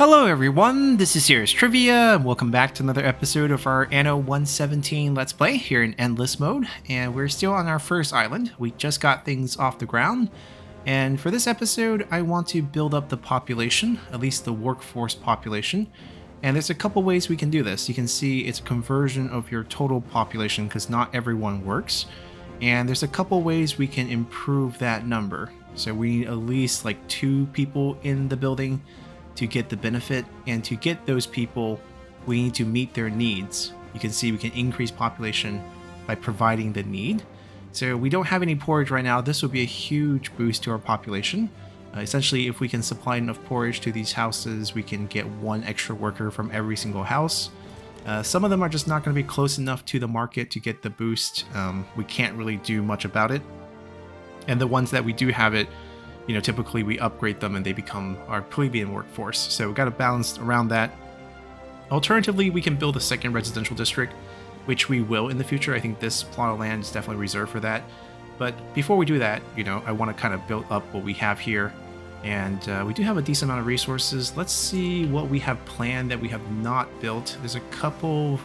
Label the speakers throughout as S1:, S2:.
S1: Hello everyone, this is Serious Trivia, and welcome back to another episode of our Anno 117 Let's Play here in Endless Mode, and we're still on our first island. We just got things off the ground, and for this episode I want to build up the population, at least the workforce population, and there's a couple ways we can do this. You can see it's a conversion of your total population because not everyone works, and there's a couple ways we can improve that number. So we need at least like 2 people in the building to get the benefit, and to get those people we need to meet their needs. You can see we can increase population by providing the need. So we don't have any porridge right now. This will be a huge boost to our population. Essentially, if we can supply enough porridge to these houses, we can get 1 extra worker from every single house. Some of them are just not going to be close enough to the market to get the boost. We can't really do much about it. And the ones that we do have it, typically we upgrade them and they become our plebeian workforce. So we've got to balance around that. Alternatively, we can build a second residential district, which we will in the future. I think this plot of land is definitely reserved for that. But before we do that, I want to kind of build up what we have here. And we do have a decent amount of resources. Let's see what we have planned that we have not built. There's a couple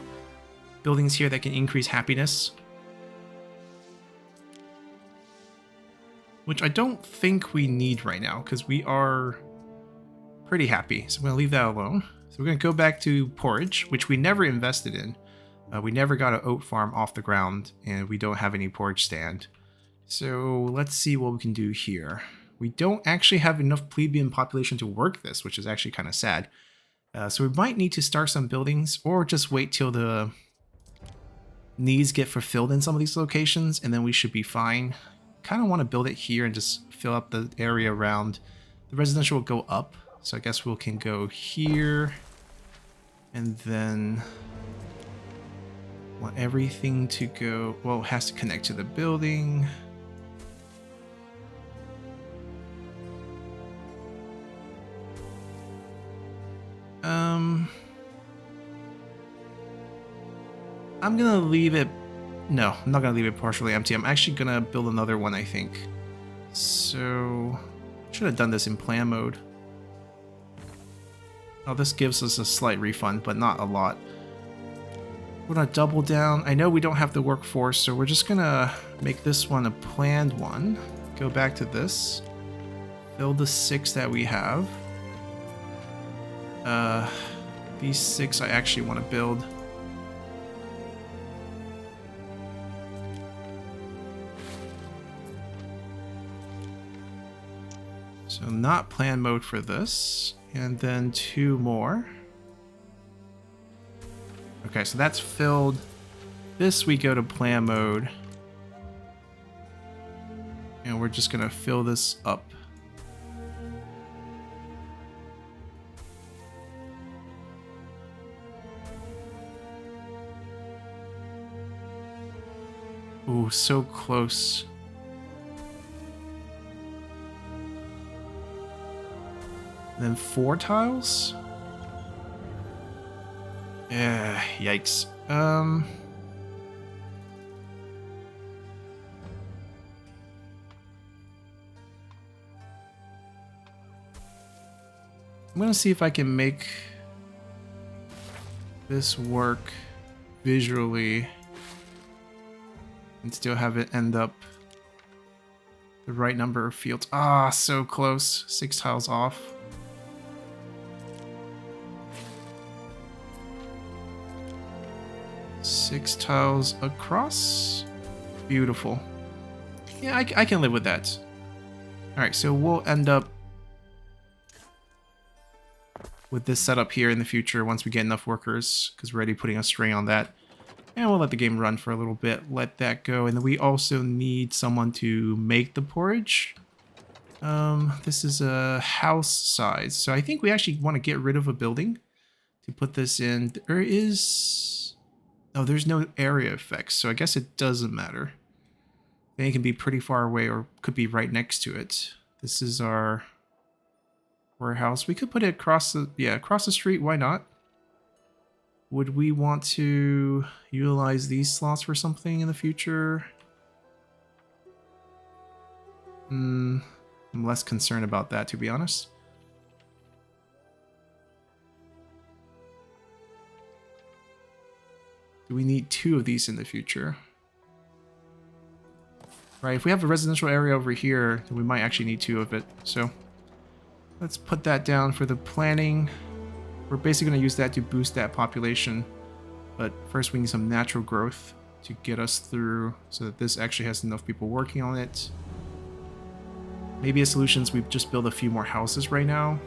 S1: buildings here that can increase happiness, which I don't think we need right now because we are pretty happy. So I'm going to leave that alone. So we're going to go back to porridge, which we never invested in. We never got an oat farm off the ground, and we don't have any porridge stand. So let's see what we can do here. We don't actually have enough plebeian population to work this, which is actually kind of sad. So we might need to start some buildings, or just wait till the needs get fulfilled in some of these locations, and then we should be fine. Kind of want to build it here and just fill up the area around. The residential will go up, so I guess we can go here, and then want everything to go, well, it has to connect to the building. I'm gonna leave it. No, I'm not going to leave it partially empty. I'm actually going to build another one, I think. So, should have done this in plan mode. Oh, this gives us a slight refund, but not a lot. We're going to double down. I know we don't have the workforce, so we're just going to make this one a planned one. Go back to this. Fill the 6 that we have. These 6 I actually want to build. So not plan mode for this, and then 2 more. Okay, so that's filled. This we go to plan mode, and we're just gonna fill this up. Ooh, so close. Then 4 tiles? Yeah, yikes. I'm gonna see if I can make this work visually and still have it end up the right number of fields. Ah, so close. 6 tiles off. Six tiles across. Beautiful. Yeah, I can live with that. Alright, so we'll end up with this setup here in the future once we get enough workers, because we're already putting a string on that. And we'll let the game run for a little bit, let that go. And then we also need someone to make the porridge. This is a house size, so I think we actually want to get rid of a building to put this in. There is... Oh, there's no area effects, so I guess it doesn't matter. Then it can be pretty far away or could be right next to it. This is our warehouse. We could put it across the street, why not? Would we want to utilize these slots for something in the future? I'm less concerned about that, to be honest. Do we need 2 of these in the future? Right, if we have a residential area over here, then we might actually need 2 of it. So let's put that down for the planning. We're basically going to use that to boost that population. But first we need some natural growth to get us through so that this actually has enough people working on it. Maybe a solution is we just build a few more houses right now.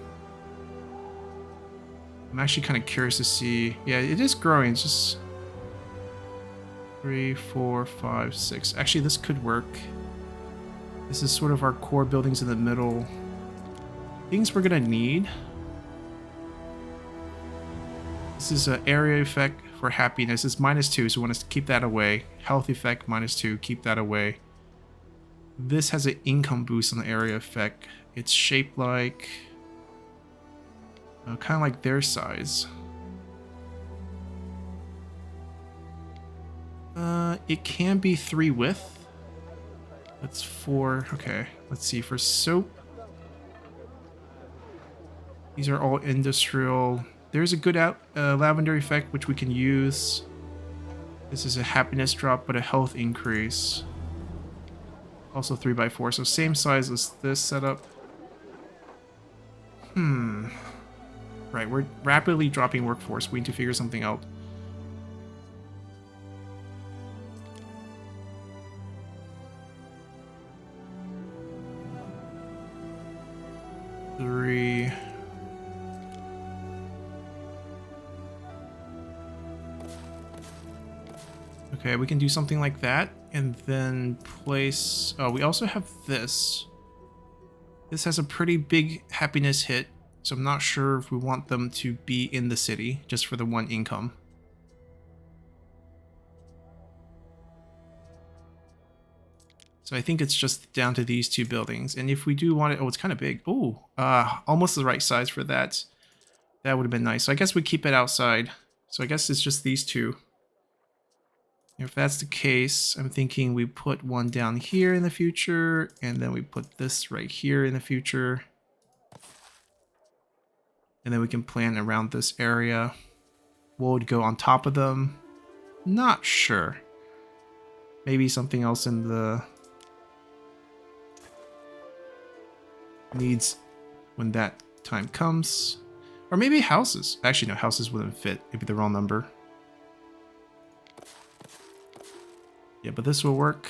S1: I'm actually kind of curious to see. Yeah, it is growing. It's just 3, 4, 5, 6. Actually, this could work. This is sort of our core buildings in the middle. Things we're going to need. This is an area effect for happiness. It's -2, so we want to keep that away. Health effect, -2, keep that away. This has an income boost on the area effect. It's shaped like... kind of like their size. It can be 3 width. That's 4. Okay, let's see. For soap, these are all industrial. There's a good lavender effect which we can use. This is a happiness drop, but a health increase. Also 3x4, so same size as this setup. Right, we're rapidly dropping workforce. We need to figure something out. Three. Okay, we can do something like that, and then place... Oh, we also have this. This has a pretty big happiness hit, so I'm not sure if we want them to be in the city, just for the 1 income. So I think it's just down to these 2 buildings, and if we do want it... Oh, it's kind of big. Oh, almost the right size for that. That would have been nice. So I guess we keep it outside. So I guess it's just these 2. If that's the case, I'm thinking we put 1 down here in the future, and then we put this right here in the future. And then we can plan around this area. What would go on top of them? Not sure. Maybe something else in the needs when that time comes. Or maybe houses. Actually, no, houses wouldn't fit. Maybe the wrong number. Yeah, but this will work.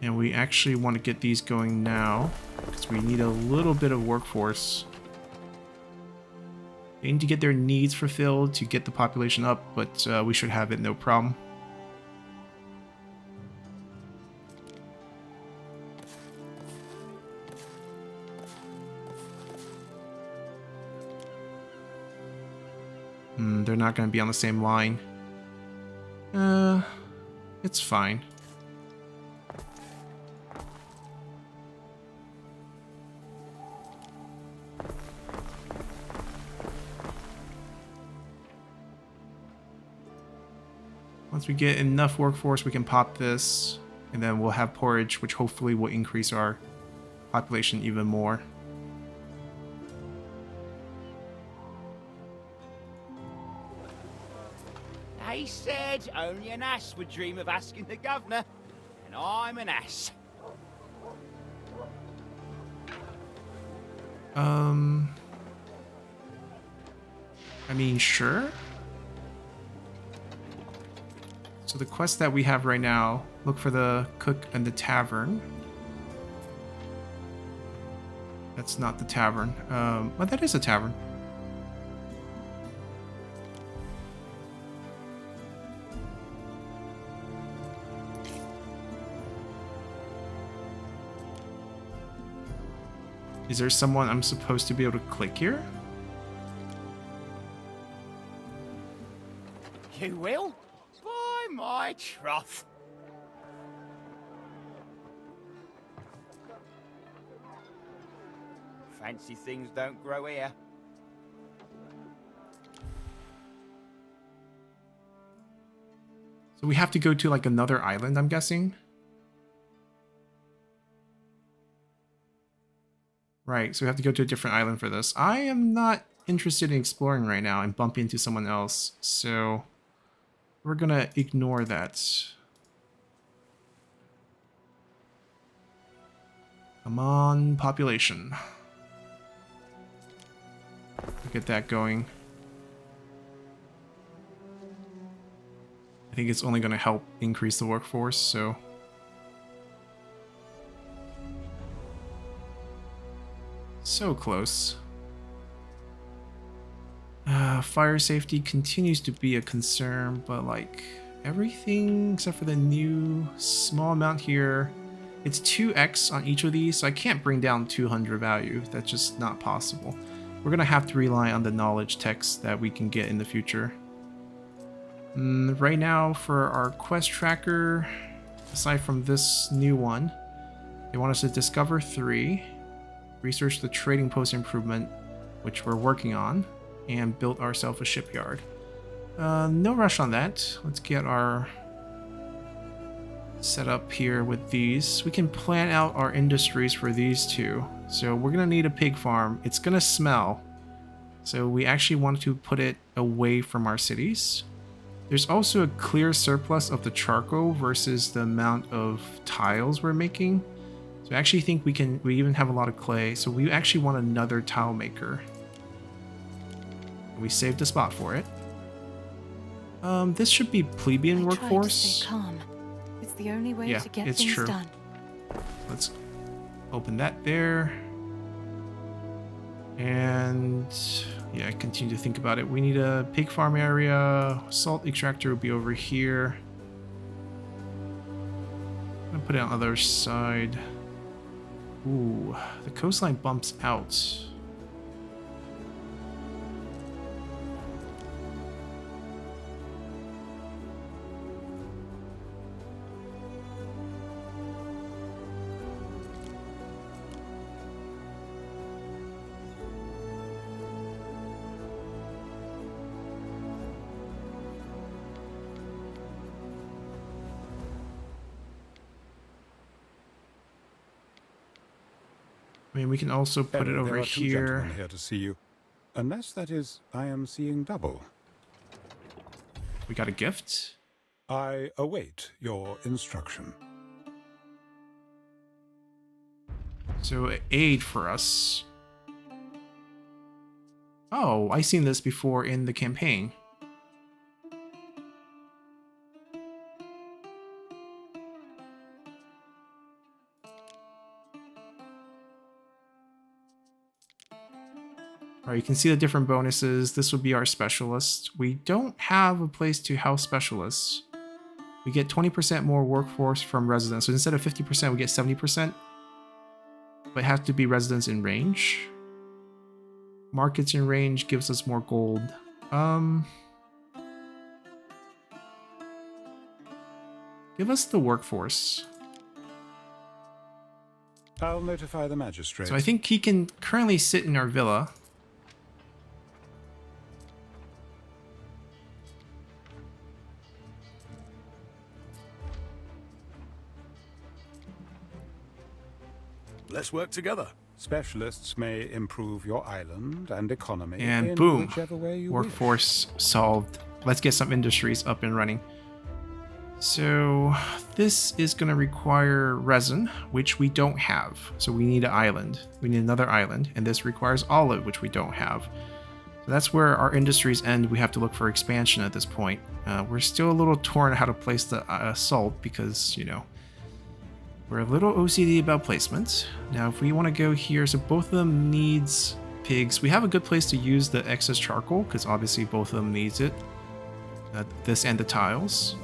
S1: And we actually want to get these going now, because we need a little bit of workforce. They need to get their needs fulfilled to get the population up, but we should have it no problem. They're not going to be on the same line. It's fine. Once we get enough workforce, we can pop this, and then we'll have porridge, which hopefully will increase our population even more.
S2: They said only an ass would dream of asking the governor, and I'm an ass.
S1: I mean, sure. So the quest that we have right now, look for the cook and the tavern. That's not the tavern. But that is a tavern. Is there someone I'm supposed to be able to click here?
S2: You will? By my troth. Fancy things don't grow here.
S1: So we have to go to like another island, I'm guessing. Right, so we have to go to a different island for this. I am not interested in exploring right now and bump into someone else, so we're gonna ignore that. Come on, population. Get that going. I think it's only gonna help increase the workforce, so... So close. Fire safety continues to be a concern, but like everything except for the new small amount here, it's 2x on each of these, so I can't bring down 200 value. That's just not possible. We're gonna have to rely on the knowledge text that we can get in the future. Right now, for our quest tracker, aside from this new one, they want us to discover 3, research the trading post improvement, which we're working on, and build ourselves a shipyard. No rush on that. Let's get our setup here with these. We can plan out our industries for these two. So we're gonna need a pig farm. It's gonna smell. So we actually want to put it away from our cities. There's also a clear surplus of the charcoal versus the amount of tiles we're making. So I actually think we even have a lot of clay. So we actually want another tile maker. We saved a spot for it. This should be plebeian workforce.
S3: Stay calm. It's the only way to get
S1: it's
S3: things
S1: true.
S3: done.
S1: Let's open that there. And yeah, continue to think about it. We need a pig farm area. Salt extractor will be over here. I'm gonna put it on the other side. Ooh, the coastline bumps out. I mean, we can also put it over
S4: there are two
S1: here.
S4: gentlemen here to see you. Unless, that is, I am seeing double.
S1: We got a gift.
S4: I await your instruction.
S1: So aid for us. Oh, I've seen this before in the campaign. Alright, you can see the different bonuses. This would be our specialist. We don't have a place to house specialists. We get 20% more workforce from residents. So instead of 50%, we get 70%. But it has to be residents in range. Markets in range gives us more gold. Give us the workforce.
S4: I'll notify the magistrate.
S1: So I think he can currently sit in our villa.
S5: Let's work together.
S4: Specialists may improve your island and economy
S1: And
S4: in
S1: boom,
S4: whichever way you
S1: workforce solved. Let's get some industries up and running. So this is going to require resin, which we don't have. So we need an island. We need another island, and this requires olive, which we don't have. So that's where our industries end. We have to look for expansion at this point. We're still a little torn on how to place the salt because, you know, we're a little OCD about placement. Now, if we want to go here, so both of them needs pigs. We have a good place to use the excess charcoal because obviously both of them needs it. This and the tiles.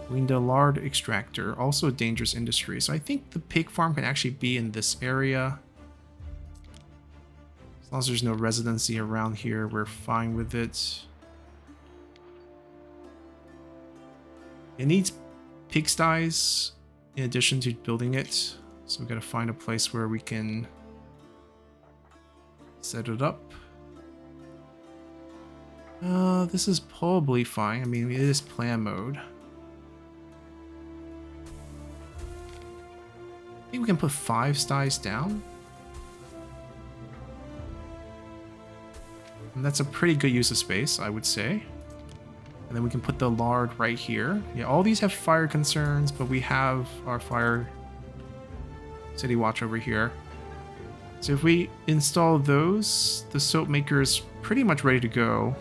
S1: We need a lard extractor, also a dangerous industry. So I think the pig farm can actually be in this area. As long as there's no residency around here, we're fine with it. It needs pigsties in addition to building it. So we've got to find a place where we can set it up. This is probably fine. I mean, it is plan mode. I think we can put 5 sties down. And that's a pretty good use of space, I would say. And then we can put the lard right here. Yeah, all these have fire concerns, but we have our fire city watch over here. So if we install those, the soap maker is pretty much ready to go.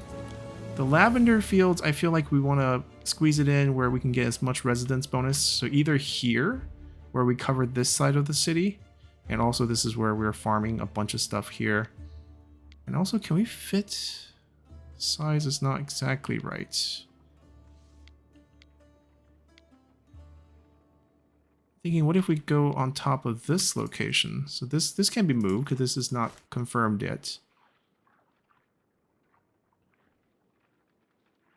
S1: The lavender fields, I feel like we want to squeeze it in where we can get as much residence bonus. So either here, where we covered this side of the city, and also this is where we're farming a bunch of stuff here. And also, can we fit... Size is not exactly right. Thinking, what if we go on top of this location? So this can be moved because this is not confirmed yet.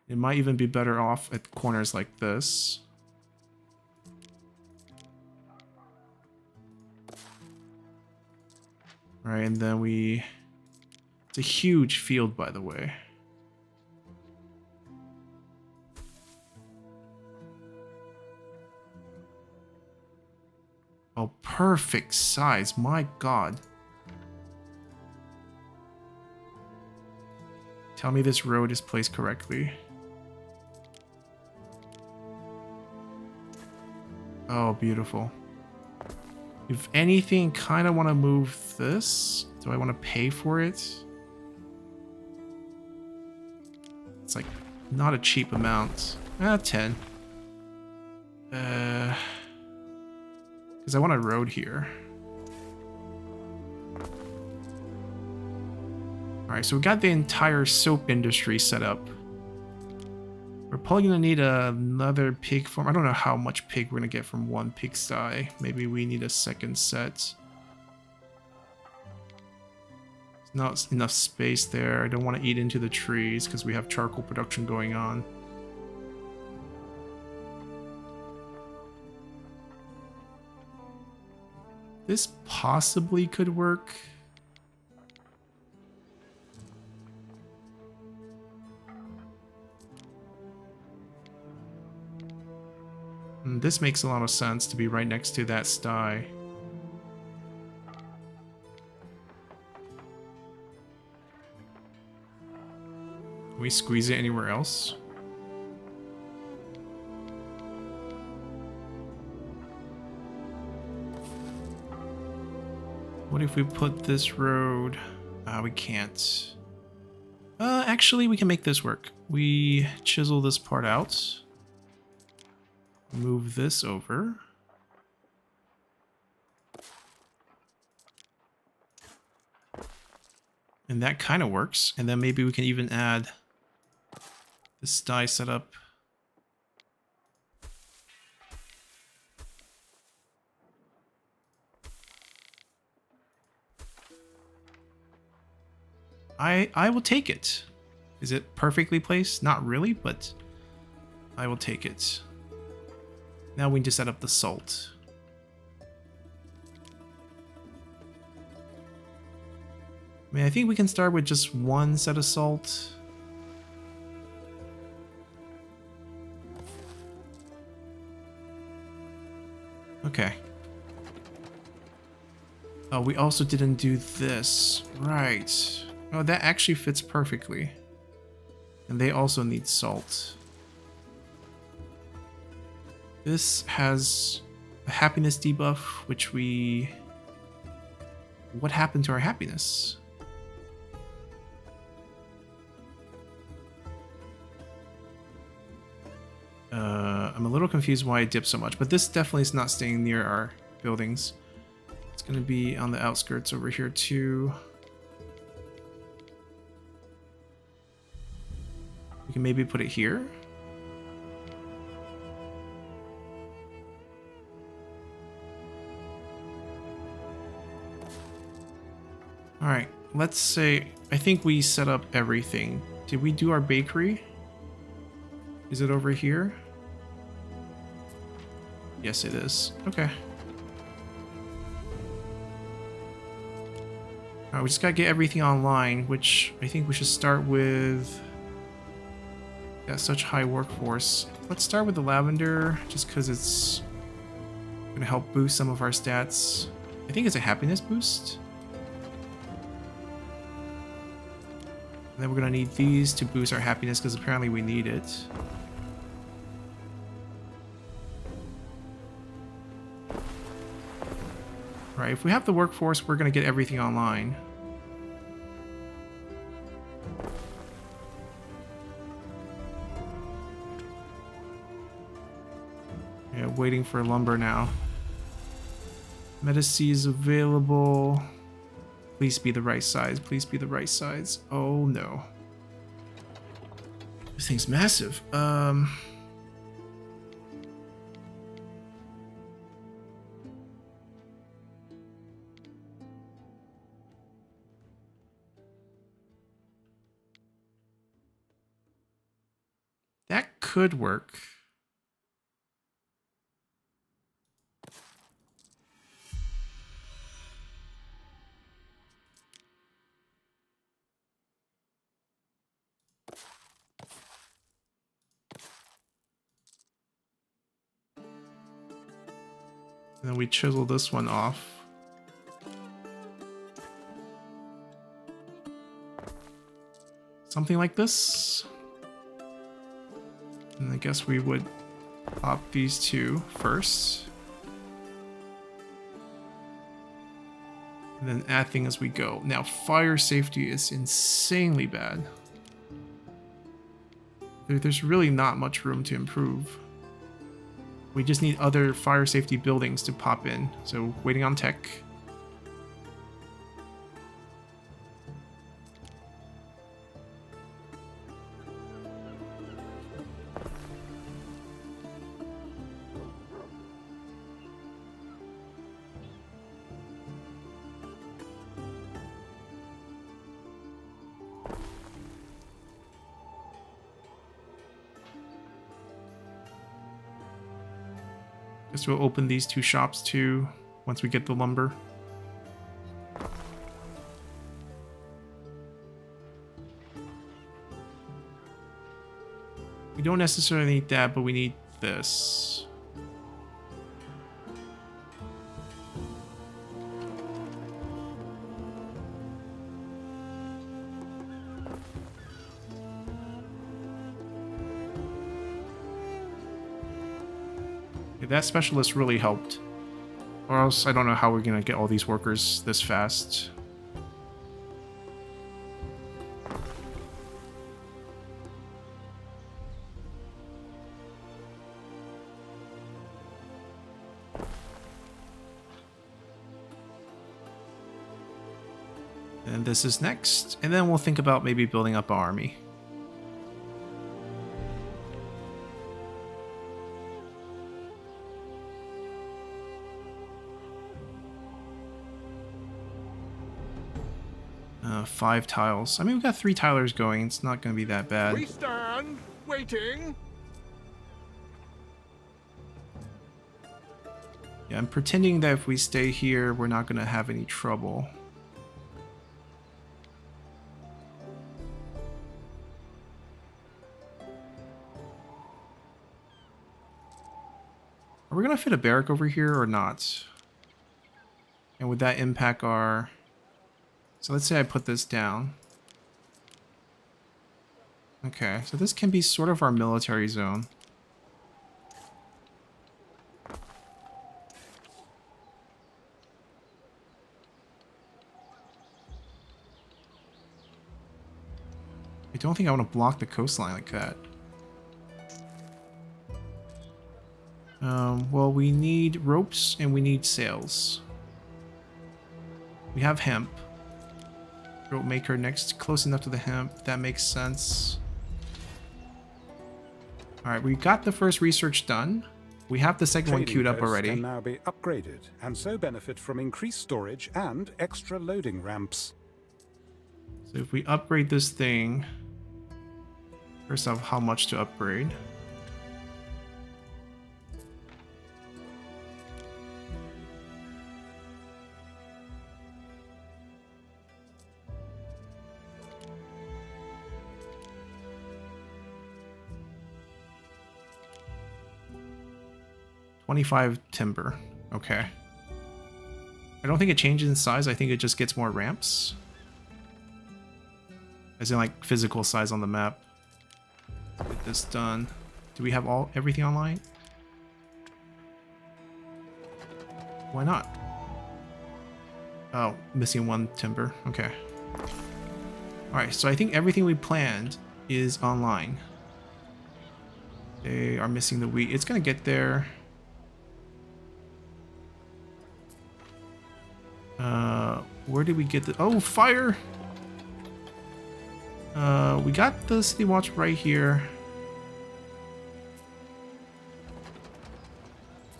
S1: It might even be better off at corners like this. All right, and then we... It's a huge field, by the way. Oh, perfect size. My God. Tell me this road is placed correctly. Oh, beautiful. If anything, kind of want to move this. Do I want to pay for it? It's like not a cheap amount. 10. Because I want a road here. Alright, so we got the entire soap industry set up. We're probably going to need another pig farm. I don't know how much pig we're going to get from one pigsty. Maybe we need a second set. There's not enough space there. I don't want to eat into the trees because we have charcoal production going on. This possibly could work. This makes a lot of sense to be right next to that sty. Can we squeeze it anywhere else? What if we put this road? We can't. Actually, we can make this work. We chisel this part out. Move this over. And that kind of works. And then maybe we can even add this die setup. I will take it. Is it perfectly placed? Not really, but I will take it. Now we need to set up the salt. I mean, I think we can start with just one set of salt. Okay. Oh, we also didn't do this. Right. Oh, that actually fits perfectly. And they also need salt. This has a happiness debuff, which we... What happened to our happiness? I'm a little confused why it dipped so much, but this definitely is not staying near our buildings. It's going to be on the outskirts over here too. We can maybe put it here. Alright, let's say, I think we set up everything. Did we do our bakery? Is it over here? Yes, it is. Okay. Alright, we just gotta get everything online, which I think we should start with. Got such high workforce. Let's start with the lavender, just because it's gonna help boost some of our stats. I think it's a happiness boost. And then we're going to need these to boost our happiness because apparently we need it. Right, if we have the workforce, we're going to get everything online. Yeah, waiting for lumber now. Medici is available. Please be the right size. Please be the right size. Oh no. This thing's massive. That could work. And then we chisel this one off. Something like this. And I guess we would pop these two first. And then add things as we go. Now, fire safety is insanely bad. There's really not much room to improve. We just need other fire safety buildings to pop in. So, waiting on tech. Guess we'll open these two shops too once we get the lumber. We don't necessarily need that, but we need this. That specialist really helped. Or else I don't know how we're gonna get all these workers this fast. And this is next. And then we'll think about maybe building up our army. Five tiles. I mean, we've got 3 tilers going. It's not going to be that bad.
S5: We stand waiting.
S1: Yeah, I'm pretending that if we stay here, we're not going to have any trouble. Are we going to fit a barrack over here or not? And would that impact our... So let's say I put this down. Okay, so this can be sort of our military zone. I don't think I want to block the coastline like that. Well, we need ropes and we need sails. We have hemp. Rope maker next, close enough to the hemp. That makes sense. Alright, we got the first research done. We have the second one queued up already.
S4: Can now be upgraded and so benefit from increased storage and extra loading ramps.
S1: So if we upgrade this thing, first off, how much to upgrade? $25 timber. Okay. I don't think it changes in size. I think it just gets more ramps. As in like physical size on the map. Get this done. Do we have everything online? Why not? Oh, missing one timber. Okay. Alright, so I think everything we planned is online. They are missing the wheat. It's gonna get there. Where did we get the... Oh, fire! We got the City Watch right here.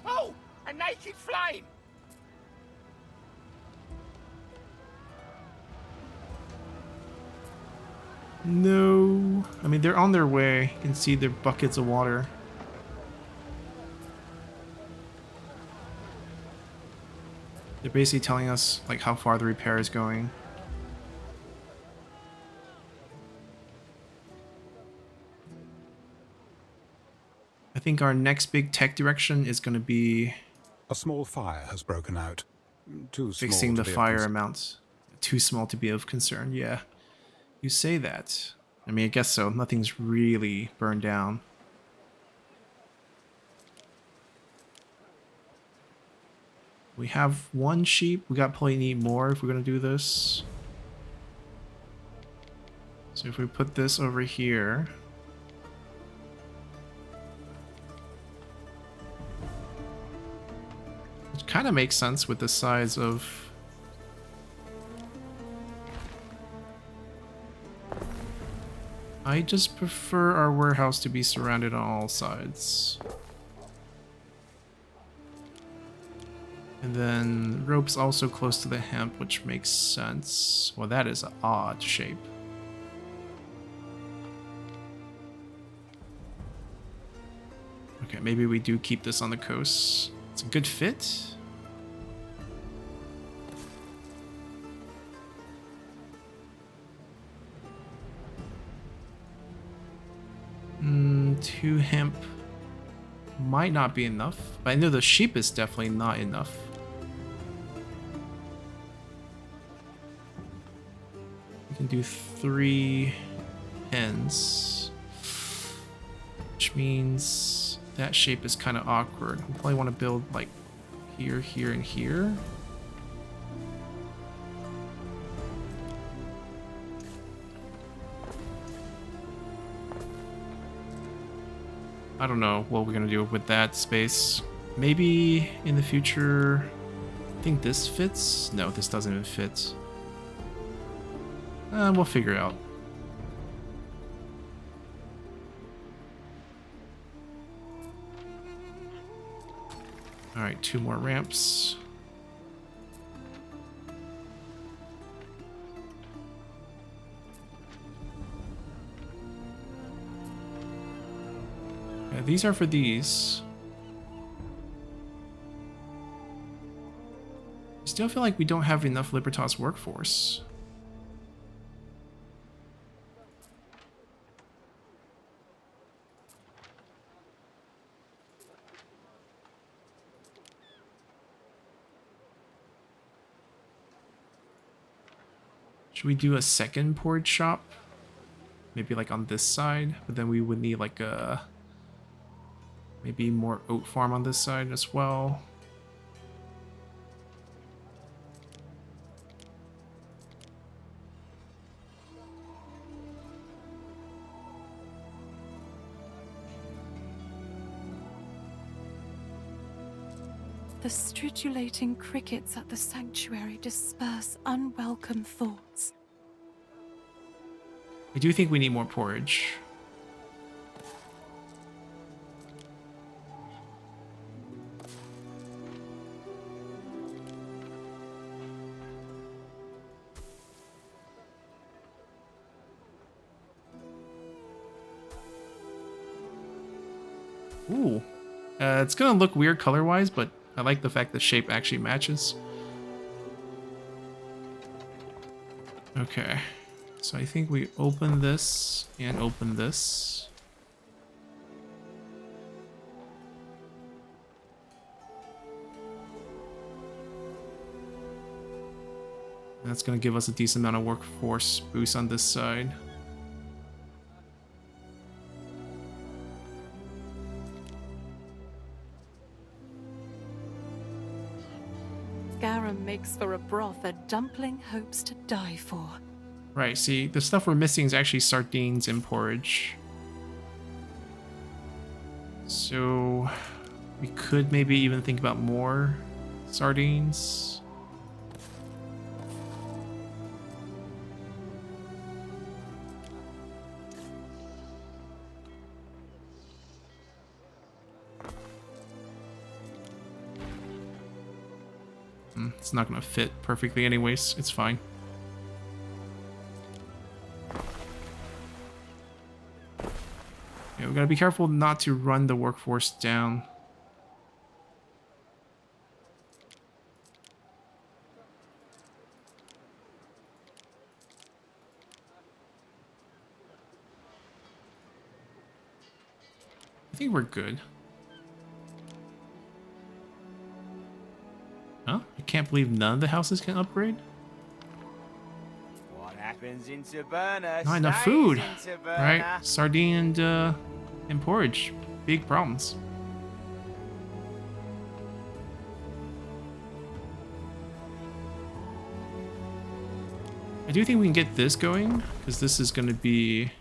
S2: Oh, a naked flame!
S1: No. I mean, they're on their way. You can see their buckets of water. They're basically telling us like how far the repair is going. I think our next big tech direction is going to be
S4: A small fire has broken out. Too small
S1: fixing
S4: to
S1: the
S4: be of
S1: fire
S4: concern.
S1: amounts. Too small to be of concern. Yeah, you say that. I mean, I guess so. Nothing's really burned down. We have one sheep. We got probably need more if we're gonna do this. So if we put this over here. Which kind of makes sense with the size of... I just prefer our warehouse to be surrounded on all sides. And then rope's also close to the hemp, which makes sense. Well, that is an odd shape. Okay, maybe we do keep this on the coast. It's a good fit. Two hemp might not be enough, but I know the sheep is definitely not enough. We can do 3 hens, which means that shape is kind of awkward. We probably want to build like here, here, and here. I don't know what we're gonna do with that space. Maybe in the future. I think this fits. No, this doesn't even fit. We'll figure it out. All right, 2 more ramps. Yeah, these are for these. I still feel like we don't have enough Libertas workforce. Should we do a second porridge shop? Maybe like on this side, but then we would need like a... maybe more oat farm on this side as well.
S3: The stridulating crickets at the sanctuary disperse unwelcome thoughts.
S1: I do think we need more porridge. Ooh. It's gonna look weird color-wise, but I like the fact the shape actually matches. Okay. So I think we open this and open this. That's gonna give us a decent amount of workforce boost on this side.
S3: makes for a broth a dumpling hopes to die for.
S1: Right, see, the stuff we're missing is actually sardines and porridge. So we could maybe even think about more sardines. It's not going to fit perfectly anyways. It's fine. Yeah, we got to be careful not to run the workforce down. I think we're good. Huh? I can't believe none of the houses can upgrade?
S2: What happens in Taberna
S1: Not enough
S2: stays
S1: food.
S2: in Taberna.
S1: Right? Sardine and porridge. Big problems. I do think we can get this going, because this is going to be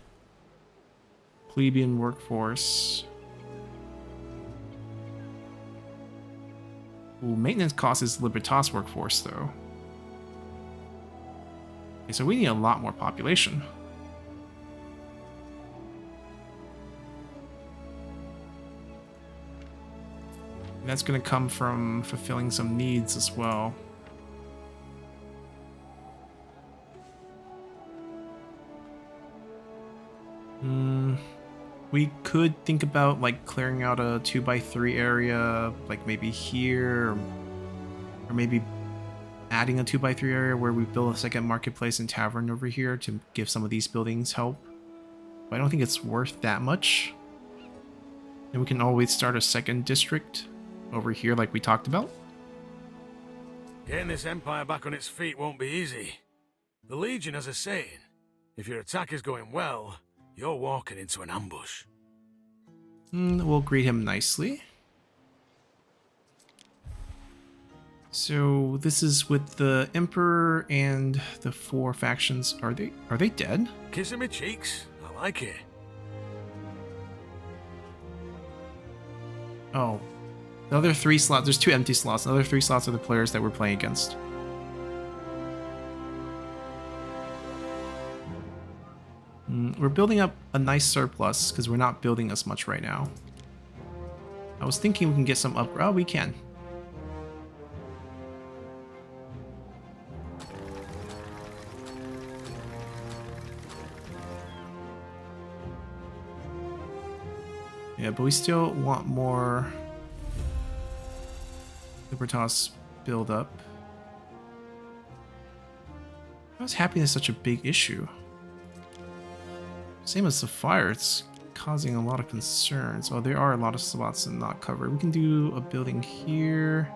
S1: plebeian workforce. Ooh, maintenance cost is Libertas workforce, though. Okay, so we need a lot more population. And that's going to come from fulfilling some needs as well. We could think about like clearing out a 2x3 area, like maybe here, or maybe adding a 2x3 area where we build a second marketplace and tavern over here to give some of these buildings help. But I don't think it's worth that much. And we can always start a second district over here like we talked about.
S5: Getting this empire back on its feet won't be easy. The Legion has a saying, if your attack is going well, you're walking into an ambush.
S1: We'll greet him nicely. So this is with the Emperor and the 4 factions. Are they dead?
S5: Kissing me cheeks, I like it.
S1: Oh. The other 3 slots, there's 2 empty slots. The other 3 slots are the players that we're playing against. We're building up a nice surplus because we're not building as much right now. I was thinking we can get some oh, we can. Yeah, but we still want more Libertas build up. How is happiness such a big issue? Same as the fire, it's causing a lot of concerns. Oh, there are a lot of slots not covered. We can do a building here.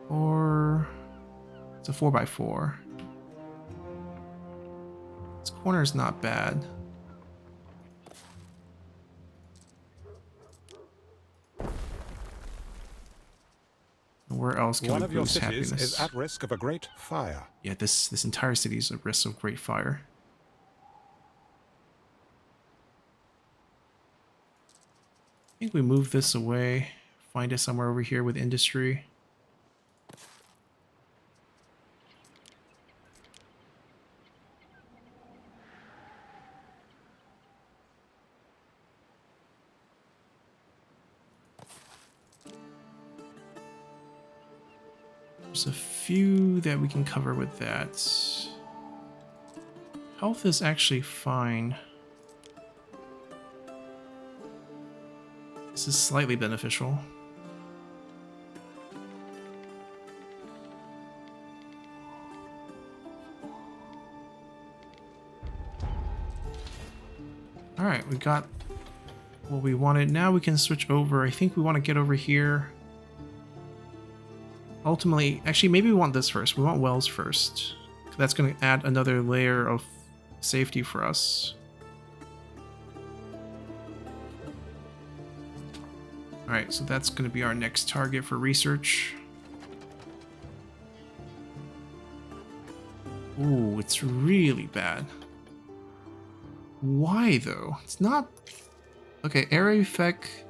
S1: Or it's a 4x4. This corner is not bad. Where else can
S4: One
S1: we
S4: of your
S1: boost
S4: cities
S1: happiness?
S4: is at risk of a great fire.
S1: Yeah, this entire city is at risk of great fire. I think we move this away, find it somewhere over here with industry. There's a few that we can cover with that. Health is actually fine. This is slightly beneficial. Alright, we got what we wanted. Now we can switch over. I think we want to get over here. Ultimately, actually, maybe we want this first. We want wells first. That's going to add another layer of safety for us. Alright, so that's going to be our next target for research. Ooh, it's really bad. Why though? It's not... Okay, area effect.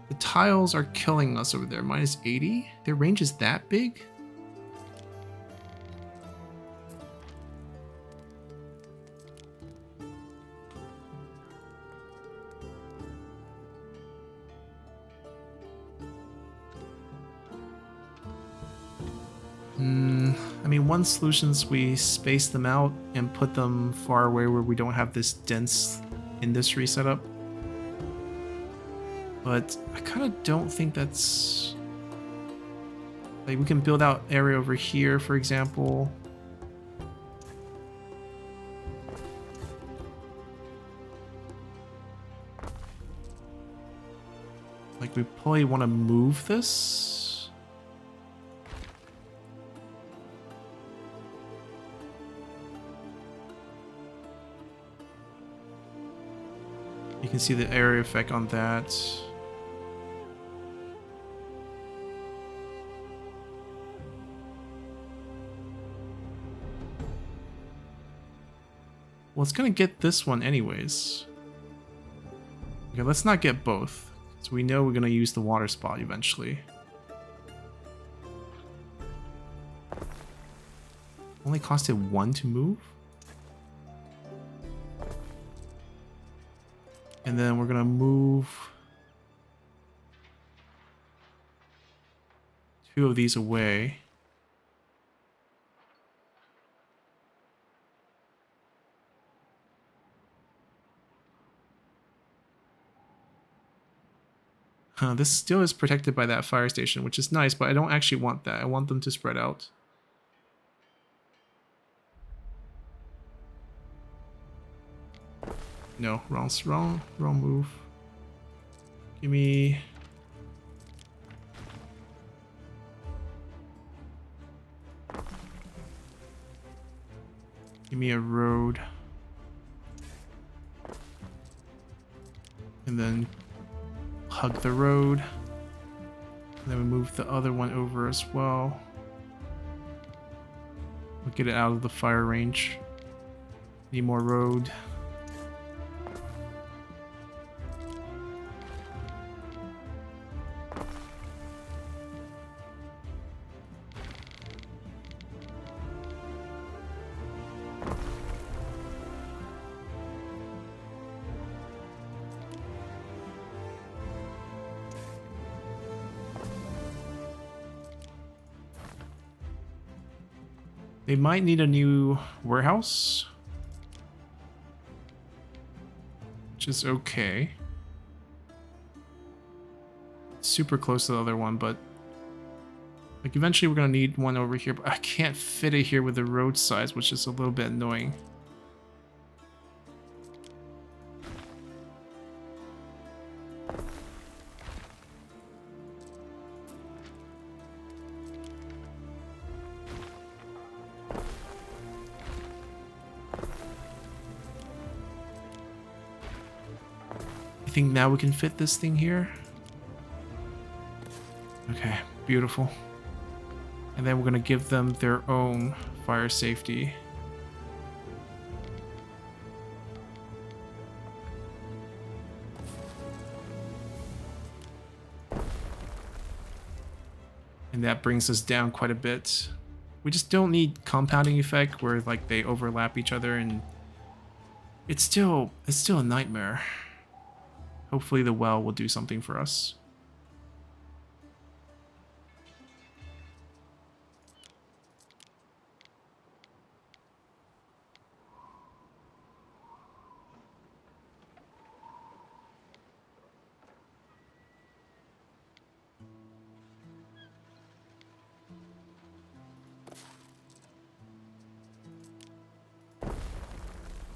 S1: The tiles are killing us over there. Minus 80? Their range is that big? I mean, one solution is we space them out and put them far away where we don't have this dense industry setup. But I kind of don't think that's... Like, we can build out area over here, for example. Like, we probably want to move this. You can see the area effect on that. Well, it's gonna get this one anyways. Okay, let's not get both. So we know we're gonna use the water spot eventually. Only costed 1 to move? And then we're gonna move 2 of these away. This still is protected by that fire station, which is nice, but I don't actually want that. I want them to spread out. No, wrong move. Give me... Give me a road. And then hug the road. And then we move the other one over as well. We'll get it out of the fire range. Need more road. They might need a new warehouse, which is okay. Super close to the other one, but like eventually we're gonna need one over here, but I can't fit it here with the road size, which is a little bit annoying. I think now we can fit this thing here. Okay, beautiful. And then we're gonna give them their own fire safety. And that brings us down quite a bit. We just don't need compounding effect where like they overlap each other, and it's still a nightmare. Hopefully the well will do something for us.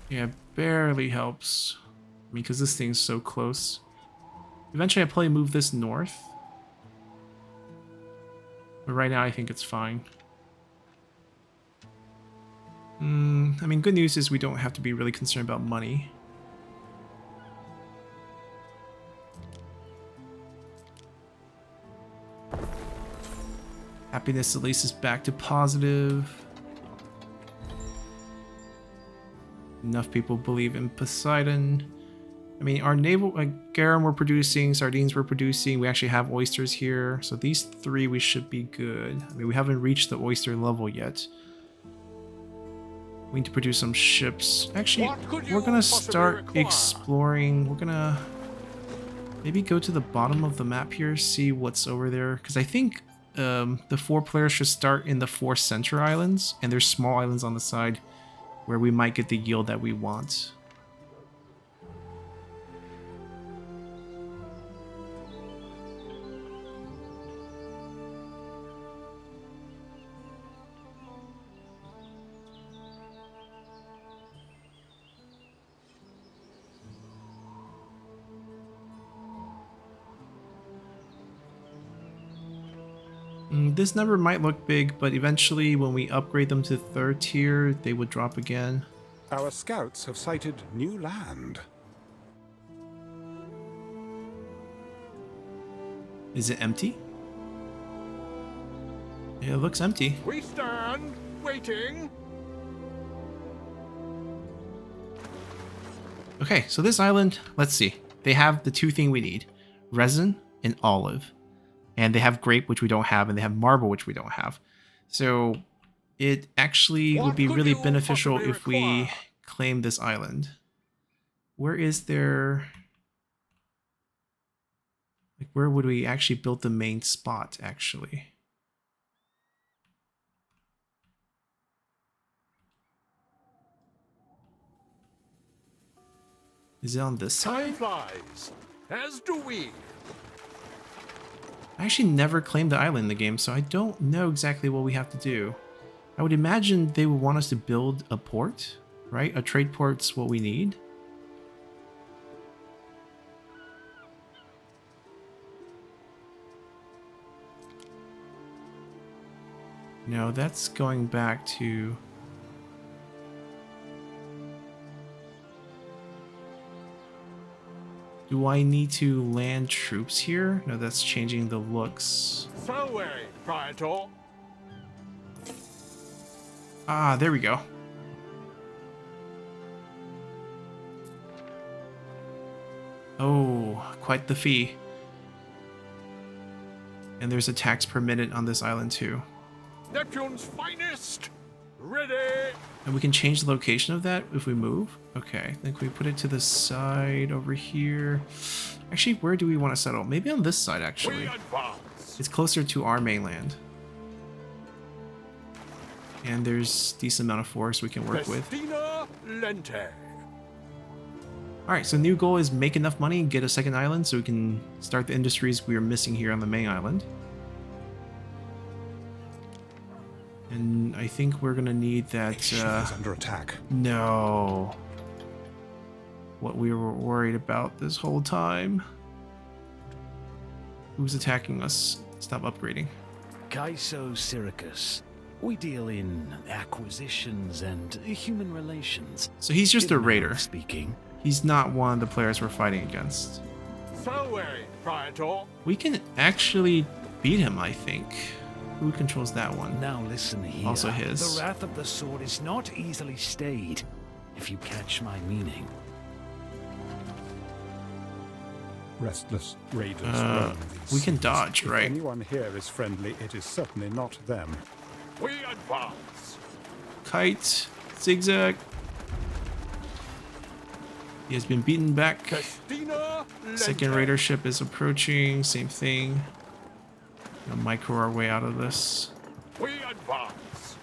S1: Yeah, barely helps. I mean, because this thing's so close. Eventually, I'll probably move this north. But right now, I think it's fine. I mean, good news is we don't have to be really concerned about money. Happiness at least is back to positive. Enough people believe in Poseidon. I mean, our naval, garum we're producing, sardines we're producing. We actually have oysters here. So these three, we should be good. I mean, we haven't reached the oyster level yet. We need to produce some ships. Actually, we're going to start exploring. We're going to maybe go to the bottom of the map here, see what's over there. Because I think the 4 players should start in the 4 center islands. And there's small islands on the side where we might get the yield that we want. This number might look big, but eventually when we upgrade them to 3rd tier, they would drop again.
S4: Our scouts have sighted new land.
S1: Is it empty? Yeah, it looks empty.
S5: We stand waiting.
S1: Okay, so this island, let's see. They have the 2 things we need. Resin and olive. And they have grape, which we don't have, and they have marble, which we don't have. So it actually would be really beneficial if we claim this island. Where is there... like, where would we actually build the main spot, actually? Is it on this side?
S5: Time flies, as do we.
S1: I actually never claimed the island in the game, so I don't know exactly what we have to do. I would imagine they would want us to build a port, right? A trade port's what we need. No, that's going back to... do I need to land troops here? No, that's changing the looks.
S5: Salway, Praetor.
S1: Ah, there we go. Oh, quite the fee. And there's a tax per minute on this island too.
S5: Neptune's finest. Ready.
S1: And we can change the location of that if we move. Okay, then can we put it to the side over here? Actually, where do we want to settle? Maybe on this side, actually.
S5: We advance.
S1: It's closer to our mainland. And there's decent amount of forest we can work with.
S5: Festina Lente.
S1: Alright, so new goal is make enough money and get a second island so we can start the industries we are missing here on the main island. And I think we're gonna need that,
S4: Ship is under attack.
S1: No. What we were worried about this whole time. Who's attacking us? Stop upgrading.
S6: Kaiso Syracuse. We deal in acquisitions and human relations.
S1: So he's just a raider.
S6: Speaking.
S1: He's not one of the players we're fighting against.
S5: Salway, Praetor.
S1: We can actually beat him, I think. Who controls that one?
S6: Now listen here.
S1: Also his.
S6: The wrath of the sword is not easily stayed, if you catch my meaning.
S4: Restless raiders roam these
S1: we can
S4: seas.
S1: dodge,
S4: If
S1: right?
S4: anyone here is friendly, it is certainly not them.
S5: We advance.
S1: Kite, zigzag. He has been beaten back.
S5: Festina Lente.
S1: Second raider ship is approaching. Same thing. Gonna micro our way out of this.
S5: We advance.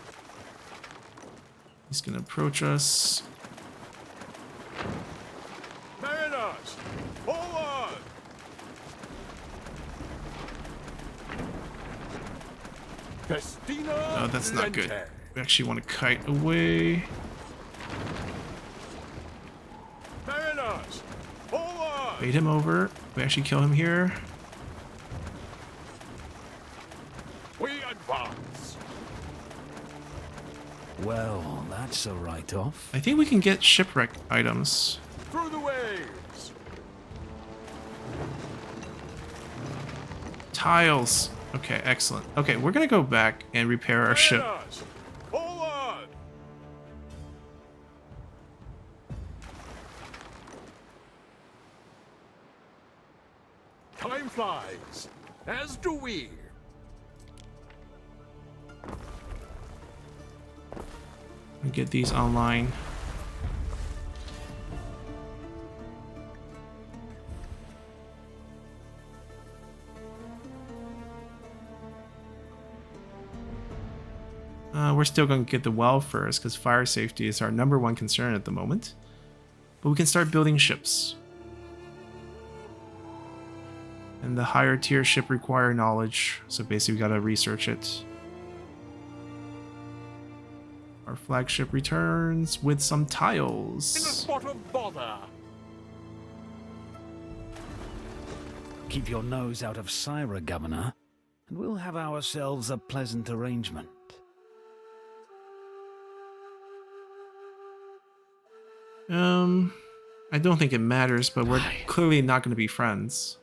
S1: He's gonna approach us.
S5: Mariners, forward. Festina
S1: No, that's not good.
S5: Lente.
S1: We actually want to kite away.
S5: Mariners, forward.
S1: Bait him over. We actually kill him here.
S5: We advance.
S6: Well, that's a write-off.
S1: I think we can get shipwreck items.
S5: Through the waves.
S1: Tiles. Okay, excellent. Okay, we're gonna go back and repair our ship.
S5: Mariners, forward.
S7: Time flies, as do we.
S1: Get these online. We're still going to get the well first because fire safety is our #1 concern at the moment. But we can start building ships. And the higher tier ship require knowledge, so basically we gotta research it. Our flagship returns with some
S7: In a
S1: tiles.
S7: spot of bother.
S6: Keep your nose out of Syra, Governor, and we'll have ourselves a pleasant arrangement.
S1: I don't think it matters, but we're clearly not going to be friends.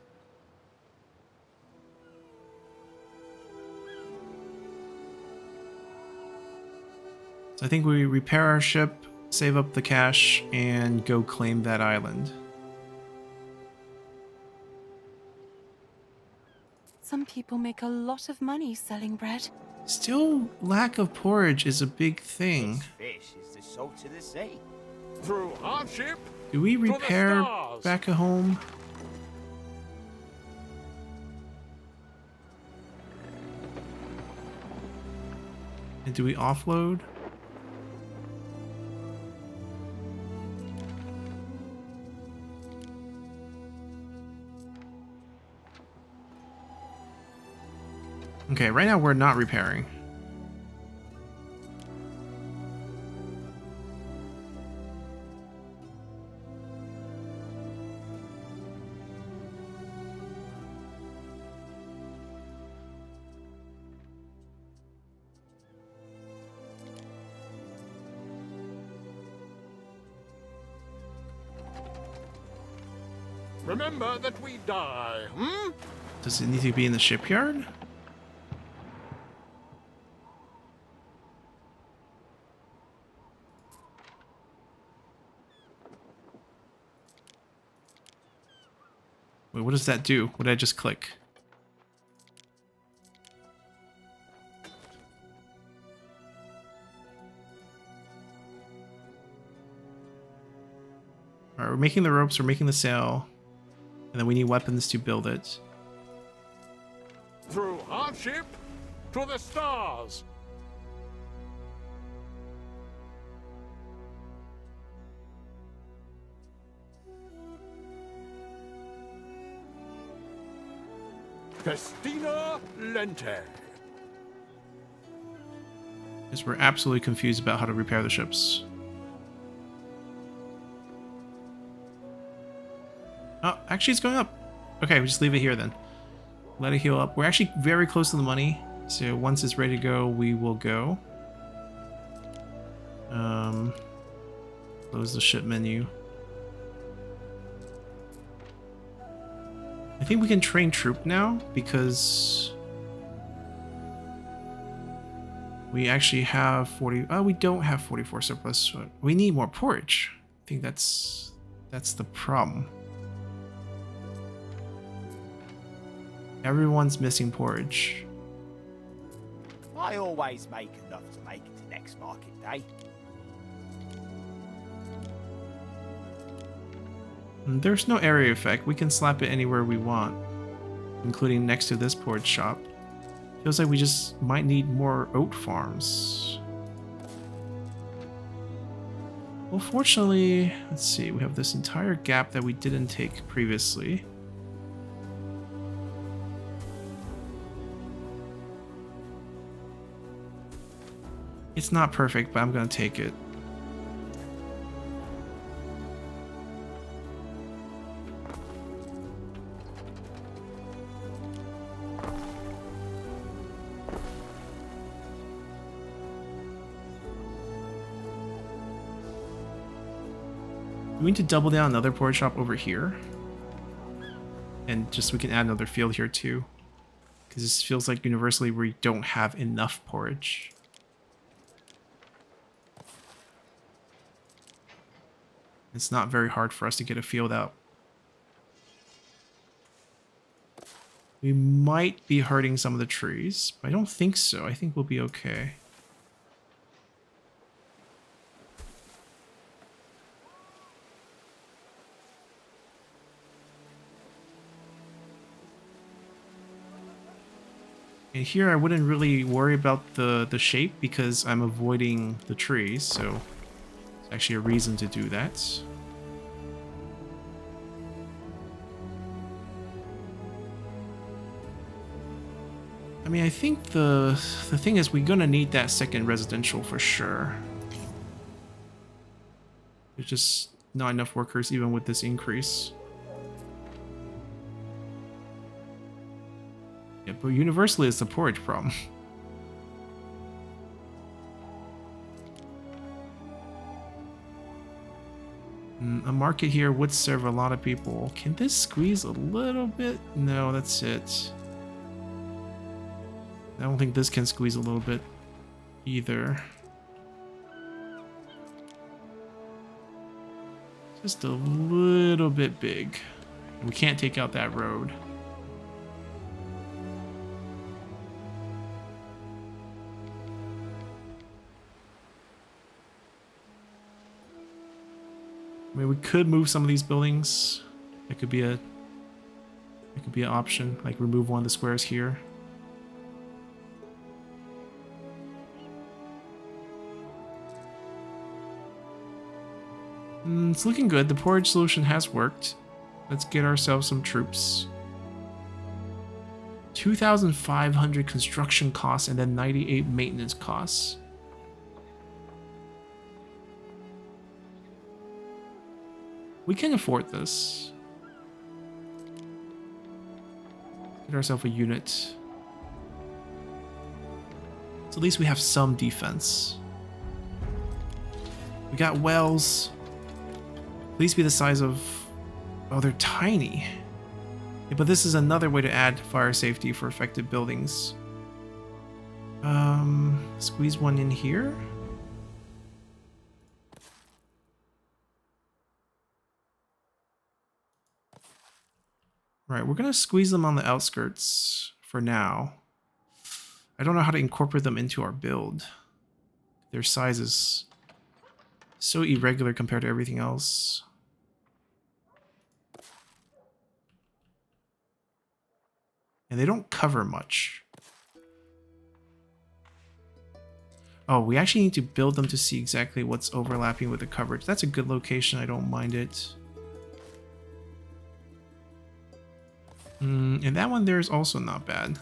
S1: So I think we repair our ship, save up the cash, and go claim that island.
S3: Some people make a lot of money selling bread.
S1: Still, lack of porridge is a big thing.
S2: This fish is the salt of the sea.
S7: Through hardship,
S1: Do we
S7: to the
S1: repair
S7: stars.
S1: back at home? And do we offload? Okay, right now we're not repairing.
S7: remember that we die, hmm?
S1: Does it need to be in the shipyard? Wait, what does that do? What did I just click? Alright, we're making the ropes, we're making the sail, and then we need weapons to build it.
S7: Through hardship, to the stars. Festina Lente.
S1: Because we're absolutely confused about how to repair the ships. Oh, actually it's going up. Okay, we just leave it here then. Let it heal up. We're actually very close to the money. So once it's ready to go, we will go. Close the ship menu. I think we can train troop now because we actually have 40. Oh, we don't have 44 surplus. We need more porridge. I think that's the problem. Everyone's missing porridge.
S2: I always make enough to make it to next market day.
S1: There's no area effect. We can slap it anywhere we want, including next to this porridge shop. Feels like we just might need more oat farms. Well, fortunately, let's see. We have this entire gap that we didn't take previously. It's not perfect, but I'm gonna take it. We need to double down another porridge shop over here. And just we can add another field here too. Because this feels like universally we don't have enough porridge. It's not very hard for us to get a field out. We might be hurting some of the trees, but I don't think so. I think we'll be okay. And here I wouldn't really worry about the shape because I'm avoiding the trees, so it's actually a reason to do that. I mean, I think the thing is we're gonna need that second residential for sure. There's just not enough workers even with this increase. Yeah, but universally it's a porridge problem. A market here would serve a lot of people. Can this squeeze a little bit? No, that's it. I don't think this can squeeze a little bit either. Just a little bit big. We can't take out that road. I mean, we could move some of these buildings. It could be an option, like remove one of the squares here. It's looking good. The porridge solution has worked. Let's get ourselves some troops. 2,500 construction costs and then 98 maintenance costs. We can afford this. Get ourselves a unit. So at least we have some defense. We got wells. Please be the size of... Oh, they're tiny. Yeah, but this is another way to add fire safety for affected buildings. Squeeze one in here. Right, we're gonna squeeze them on the outskirts for now. I don't know how to incorporate them into our build. Their size is so irregular compared to everything else. And they don't cover much. Oh, we actually need to build them to see exactly what's overlapping with the coverage. That's a good location, I don't mind it. And that one there is also not bad.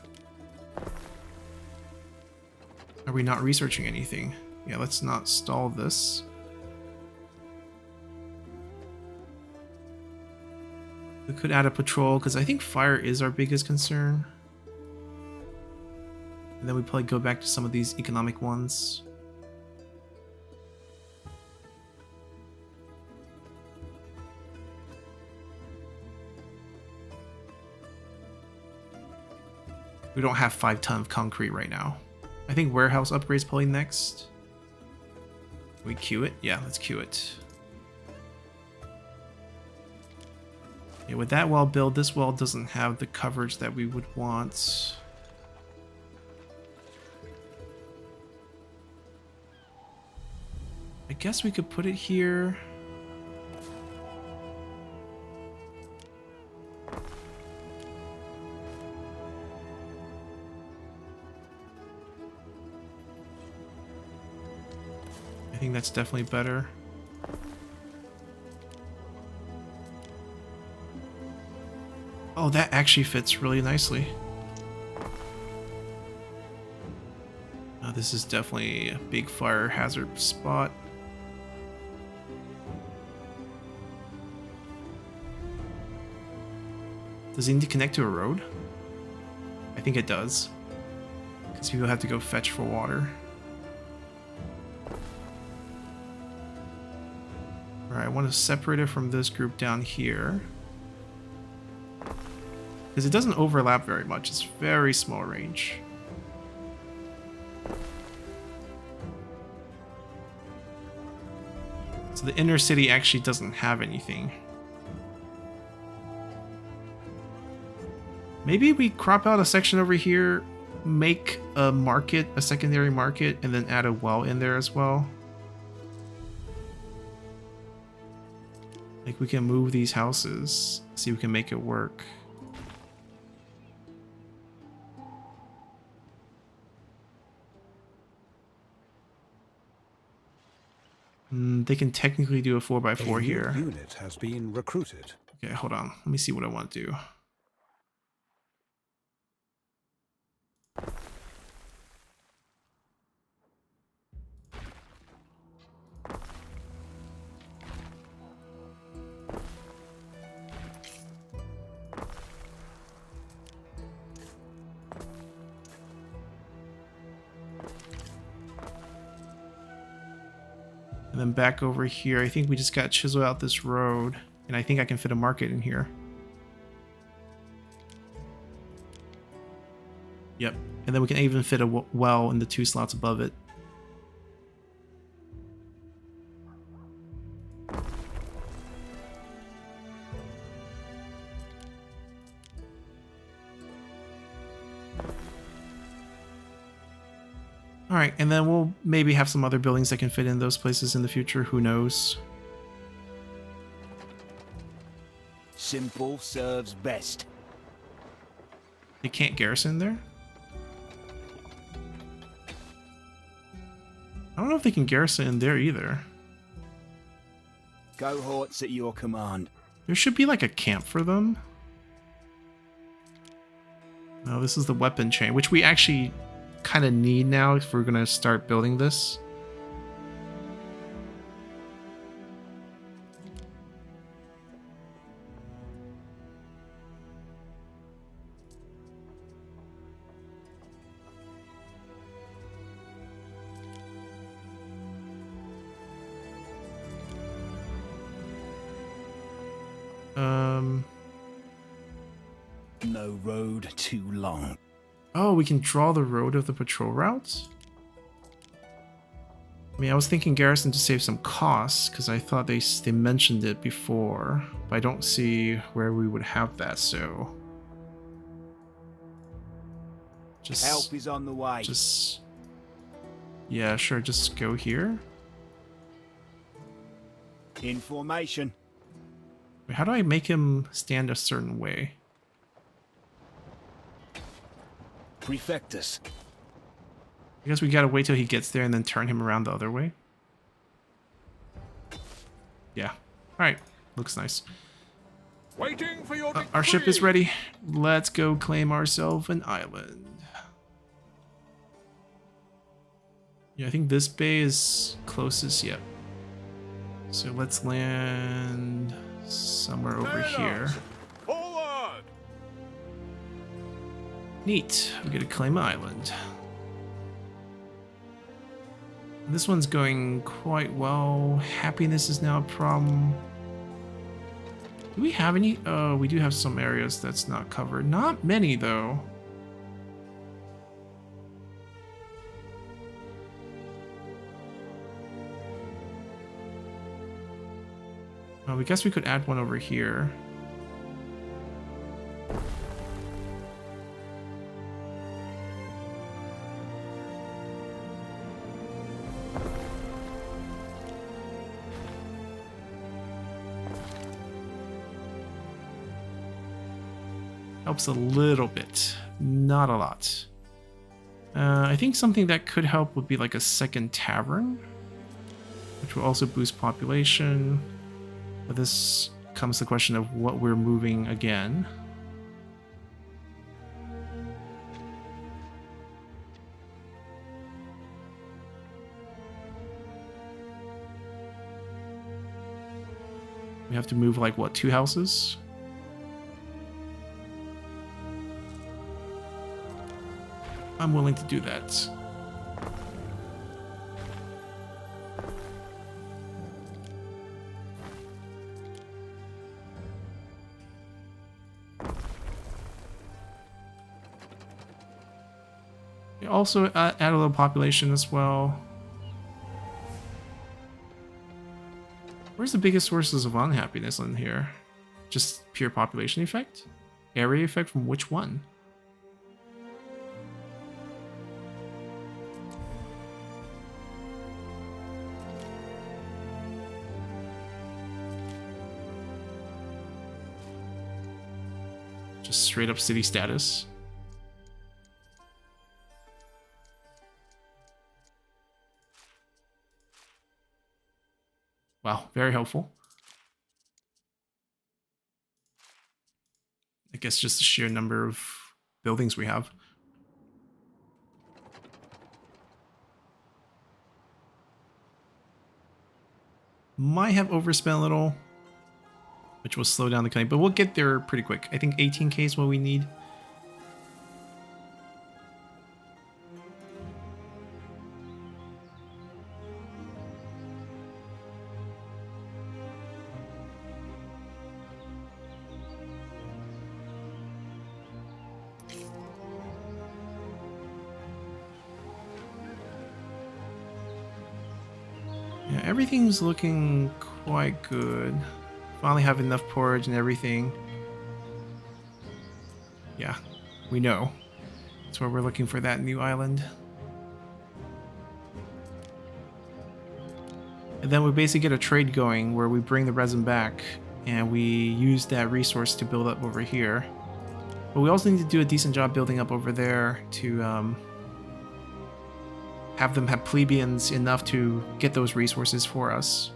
S1: Are we not researching anything? Yeah, let's not stall this. We could add a patrol, because I think fire is our biggest concern. And then we probably go back to some of these economic ones. We don't have 5 tons of concrete right now. I think warehouse upgrades probably next. Can we queue it? Yeah, let's queue it. Yeah, with that wall build, this wall doesn't have the coverage that we would want. I guess we could put it here. I think that's definitely better. Oh, that actually fits really nicely. This is definitely a big fire hazard spot. Does it need to connect to a road? I think it does. Because people have to go fetch for water. Alright, I want to separate it from this group down here. Because it doesn't overlap very much. It's very small range. So the inner city actually doesn't have anything. Maybe we crop out a section over here, make a market, a secondary market, and then add a well in there as well. Like we can move these houses, see if we can make it work. They can technically do a 4x4
S4: A
S1: here.
S4: new unit has been recruited.
S1: Okay, hold on. Let me see what I want to do. And then back over here, I think we just got to chisel out this road. And I think I can fit a market in here. Yep. And then we can even fit a well in the 2 slots above it. Alright, and then we'll maybe have some other buildings that can fit in those places in the future. Who knows?
S2: Simple serves best.
S1: They can't garrison there? I don't know if they can garrison in there either.
S2: Cohorts at your command.
S1: There should be like a camp for them. No, this is the weapon chain, which we actually kind of need now if we're going to start building this.
S2: No road too long.
S1: Oh, we can draw the road of the patrol routes? I mean, I was thinking garrison to save some costs, because I thought they mentioned it before, but I don't see where we would have that, so... Just...
S2: Help is on the way.
S1: Just... Yeah, sure, just go here.
S2: In formation.
S1: Wait, how do I make him stand a certain way?
S2: Prefectus.
S1: I guess we gotta wait till he gets there and then turn him around the other way. Yeah. Alright. Looks nice.
S7: Waiting for your
S1: Our ship is
S7: decree.
S1: ready. Let's go claim ourselves an island. Yeah, I think this bay is closest. Yep. So let's land somewhere over here.
S7: Forward!
S1: Neat. We get to claim an island. This one's going quite well. Happiness is now a problem. Do we have any? Oh, we do have some areas that's not covered. Not many, though. Oh, I guess we could add one over here. Helps a little bit, not a lot. I think something that could help would be like a second tavern, which will also boost population. But this comes to the question of what we're moving again. We have to move like what, 2 houses? I'm willing to do that. We also add a little population as well. Where's the biggest sources of unhappiness in here? Just pure population effect? Area effect from which one? Just straight up city status. Wow, very helpful. I guess just the sheer number of buildings we have. Might have overspent a little, which will slow down the cutting, but we'll get there pretty quick. I think 18k is what we need. Yeah, everything's looking quite good. Finally have enough porridge and everything. Yeah, we know. That's where we're looking for that new island. And then we basically get a trade going where we bring the resin back and we use that resource to build up over here. But we also need to do a decent job building up over there to have them have plebeians enough to get those resources for us.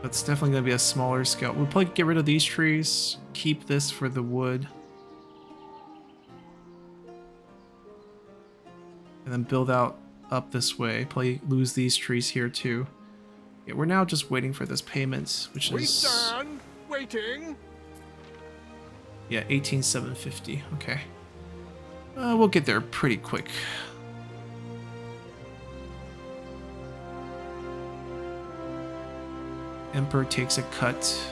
S1: That's definitely going to be a smaller scale. We'll probably get rid of these trees, keep this for the wood. And then build out up this way. Probably lose these trees here too. Yeah, we're now just waiting for this payment, which
S7: We
S1: is...
S7: stand waiting.
S1: Yeah, 18,750. Okay. We'll get there pretty quick. Emperor takes a cut.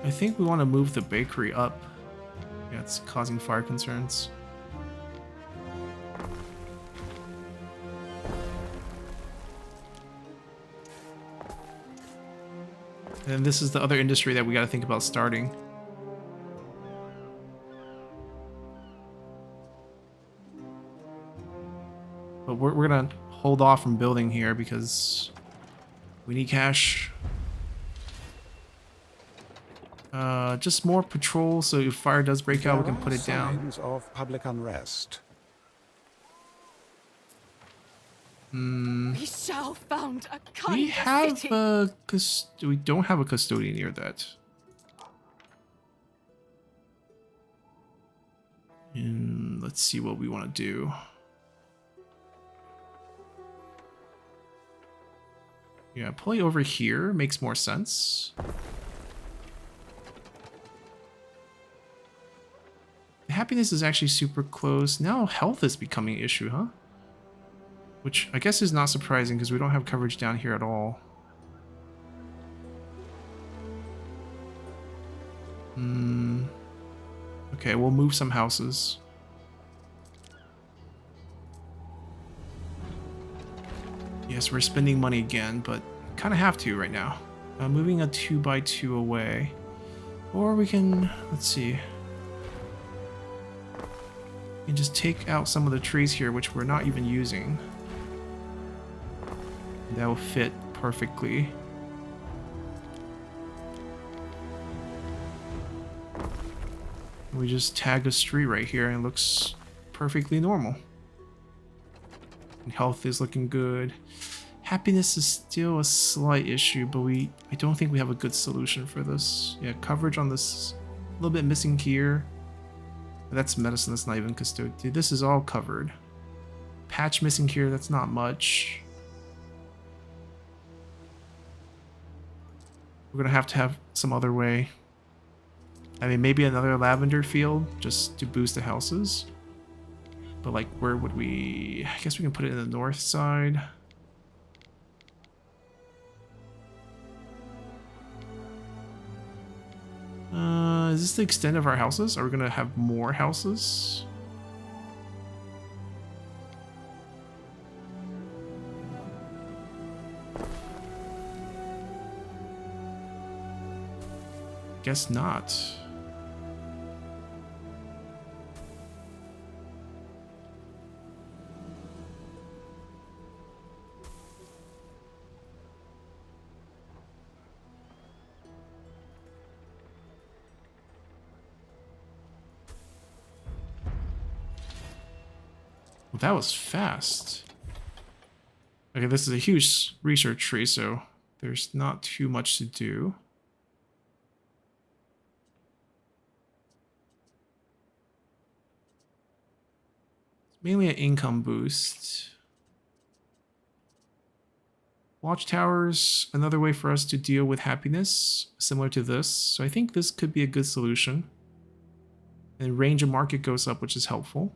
S1: I think we want to move the bakery up. Yeah, it's causing fire concerns. And this is the other industry that we got to think about starting. But we're gonna hold off from building here because we need cash. Just more patrol, so if fire does break out, we can put it down.
S4: Signs of public unrest.
S3: We shall found a kind
S1: We have
S3: city.
S1: we don't have a custodian near that. And let's see what we want to do. Yeah, probably over here makes more sense. Happiness is actually super close. Now health is becoming an issue, huh? Which I guess is not surprising because we don't have coverage down here at all. Okay, we'll move some houses. Yes, we're spending money again, but kind of have to right now. Moving a 2x2 away. Or we can, let's see. We can just take out some of the trees here, which we're not even using. That will fit perfectly. We just tag a street right here and it looks perfectly normal. And health is looking good. Happiness is still a slight issue, but I don't think we have a good solution for this. Yeah, coverage on this a little bit missing here. That's medicine, that's not even custodian. Dude, this is all covered. Patch missing here, that's not much. We're gonna have to have some other way. I mean, maybe another lavender field just to boost the houses. But like, where would we... I guess we can put it in the north side. Is this the extent of our houses? Are we going to have more houses? Guess not. Well, that was fast. Okay, this is a huge research tree, so there's not too much to do. It's mainly an income boost. Watchtowers, another way for us to deal with happiness, similar to this. So I think this could be a good solution. And range of market goes up, which is helpful.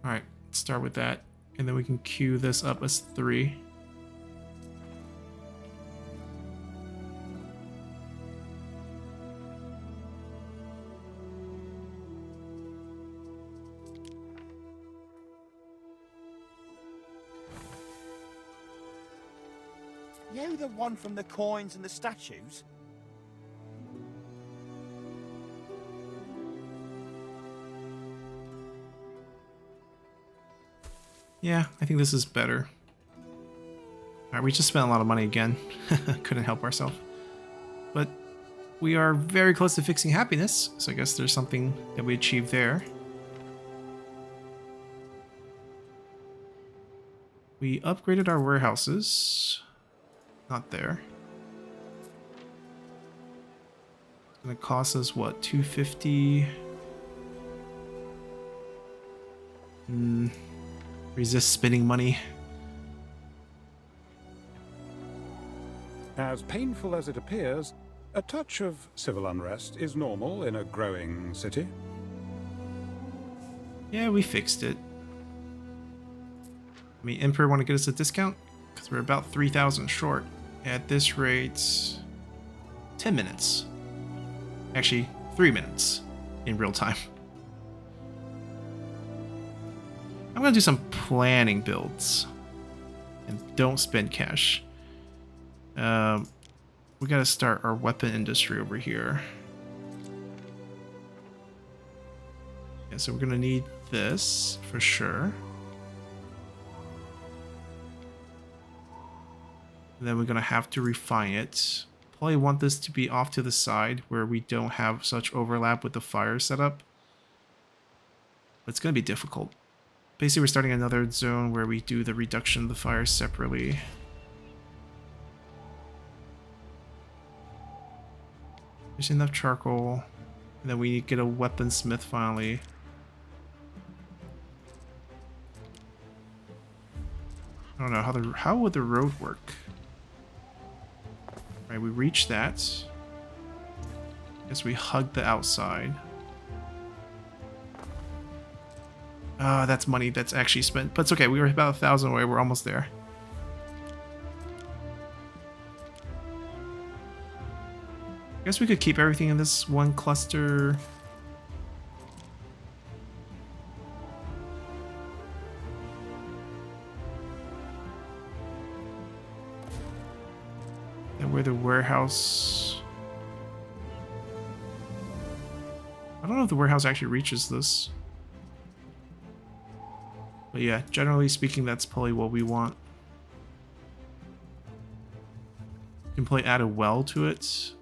S1: Alright, let's start with that. And then we can queue this up as 3.
S2: You the one from the coins and the statues?
S1: Yeah, I think this is better. Alright, we just spent a lot of money again. Couldn't help ourselves. But we are very close to fixing happiness, so I guess there's something that we achieved there. We upgraded our warehouses. Not there. It's gonna cost us what, 250? Resist spending money.
S4: As painful as it appears, a touch of civil unrest is normal in a growing city.
S1: Yeah, we fixed it. I mean, Emperor want to get us a discount? Because we're about 3,000 short. At this rate, 10 minutes. Actually, 3 minutes in real time. I'm going to do some planning builds. And don't spend cash. We got to start our weapon industry over here. Yeah, so we're going to need this for sure. And then we're going to have to refine it. Probably want this to be off to the side where we don't have such overlap with the fire setup. But it's going to be difficult. Basically, we're starting another zone where we do the reduction of the fire separately. There's enough charcoal. And then we get a weaponsmith finally. I don't know, how would the road work? Right, we reach that. Guess we hug the outside. Ah, that's money that's actually spent. But it's okay, we were about 1,000 away, we're almost there. Guess we could keep everything in this one cluster. And where the warehouse... I don't know if the warehouse actually reaches this. But yeah, generally speaking, that's probably what we want. You can probably add a well to it.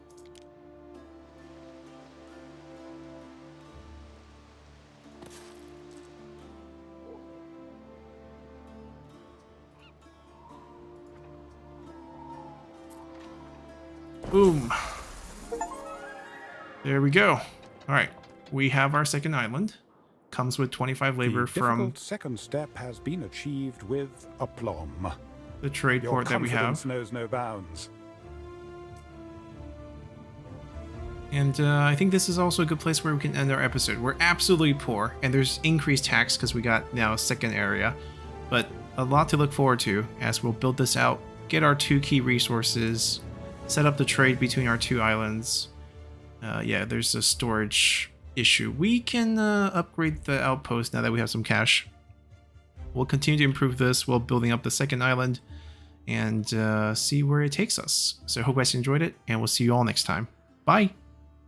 S1: Boom. There we go. Alright, we have our second island. comes with 25 labor
S4: The
S1: from
S4: difficult second step has been achieved with aplomb.
S1: the trade
S4: Your
S1: port that we
S4: confidence
S1: have.
S4: knows no bounds.
S1: And I think this is also a good place where we can end our episode. We're absolutely poor, and there's increased tax because we got now a second area. But a lot to look forward to as we'll build this out, get our 2 key resources, set up the trade between our 2 islands. Yeah, there's a storage issue. We can upgrade the outpost now that we have some cash. We'll continue to improve this while building up the second island and see where it takes us. So I hope you guys enjoyed it, and we'll see you all next time. Bye!